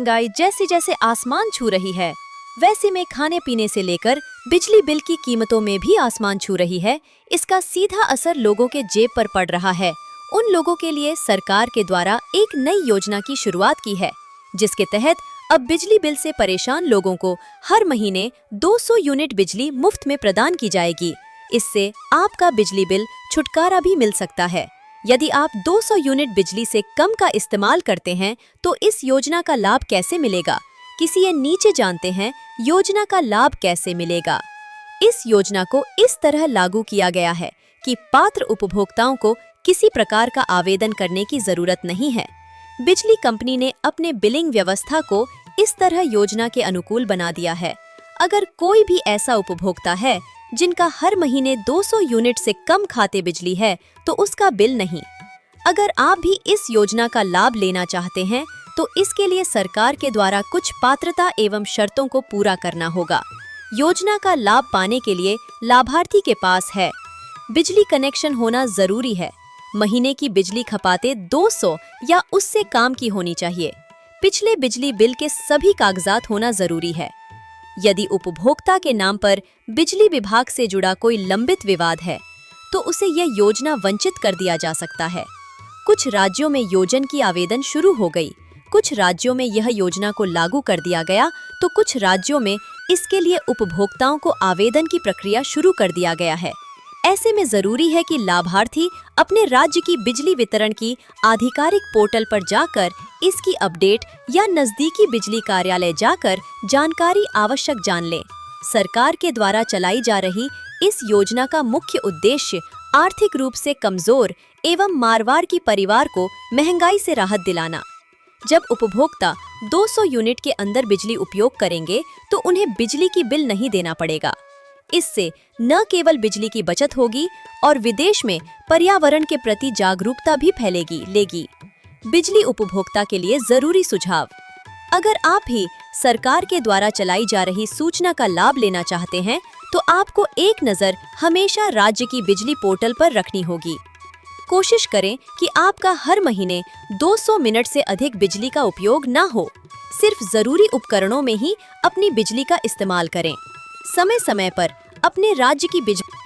महंगाई जैसे जैसे आसमान छू रही है, वैसे में खाने पीने से लेकर बिजली बिल की कीमतों में भी आसमान छू रही है। इसका सीधा असर लोगों के जेब पर पड़ रहा है। उन लोगों के लिए सरकार के द्वारा एक नई योजना की शुरुआत की है, जिसके तहत अब बिजली बिल से परेशान लोगों को हर महीने 200 यूनिट बिजली मुफ्त में प्रदान की जाएगी। इससे आपका बिजली बिल छुटकारा भी मिल सकता है। यदि आप 200 यूनिट बिजली से कम का इस्तेमाल करते हैं तो इस योजना का लाभ कैसे मिलेगा? किसी ये नीचे जानते हैं योजना का लाभ कैसे मिलेगा। इस योजना को इस तरह लागू किया गया है कि पात्र उपभोक्ताओं को किसी प्रकार का आवेदन करने की जरूरत नहीं है। बिजली कंपनी ने अपने बिलिंग व्यवस्था को इस तरह योजना के अनुकूल बना दिया है। अगर कोई भी ऐसा उपभोक्ता है जिनका हर महीने 200 यूनिट से कम खाते बिजली है तो उसका बिल नहीं। अगर आप भी इस योजना का लाभ लेना चाहते हैं तो इसके लिए सरकार के द्वारा कुछ पात्रता एवं शर्तों को पूरा करना होगा। योजना का लाभ पाने के लिए लाभार्थी के पास है बिजली कनेक्शन होना जरूरी है। महीने की बिजली खपाते 200 या उससे कम की होनी चाहिए। पिछले बिजली बिल के सभी कागजात होना जरूरी है। यदि उपभोक्ता के नाम पर बिजली विभाग से जुड़ा कोई लंबित विवाद है तो उसे यह योजना वंचित कर दिया जा सकता है। कुछ राज्यों में योजना की आवेदन शुरू हो गई। कुछ राज्यों में यह योजना को लागू कर दिया गया तो कुछ राज्यों में इसके लिए उपभोक्ताओं को आवेदन की प्रक्रिया शुरू कर दिया गया है। ऐसे में जरूरी है कि लाभार्थी अपने राज्य की बिजली वितरण की आधिकारिक पोर्टल पर जाकर इसकी अपडेट या नजदीकी बिजली कार्यालय जाकर जानकारी आवश्यक जान लें। सरकार के द्वारा चलाई जा रही इस योजना का मुख्य उद्देश्य आर्थिक रूप से कमजोर एवं मारवाड़ की परिवार को महंगाई से राहत दिलाना। जब उपभोक्ता 200 यूनिट के अंदर बिजली उपयोग करेंगे तो उन्हें बिजली की बिल नहीं देना पड़ेगा। इससे न केवल बिजली की बचत होगी और विदेश में पर्यावरण के प्रति जागरूकता भी फैलेगी। बिजली उपभोक्ता के लिए जरूरी सुझाव। अगर आप भी सरकार के द्वारा चलाई जा रही सूचना का लाभ लेना चाहते हैं तो आपको एक नज़र हमेशा राज्य की बिजली पोर्टल पर रखनी होगी। कोशिश करें कि आपका हर महीने 200 मिनट से अधिक बिजली का उपयोग ना हो। सिर्फ जरूरी उपकरणों में ही अपनी बिजली का इस्तेमाल करें। समय समय पर अपने राज्य की बिजली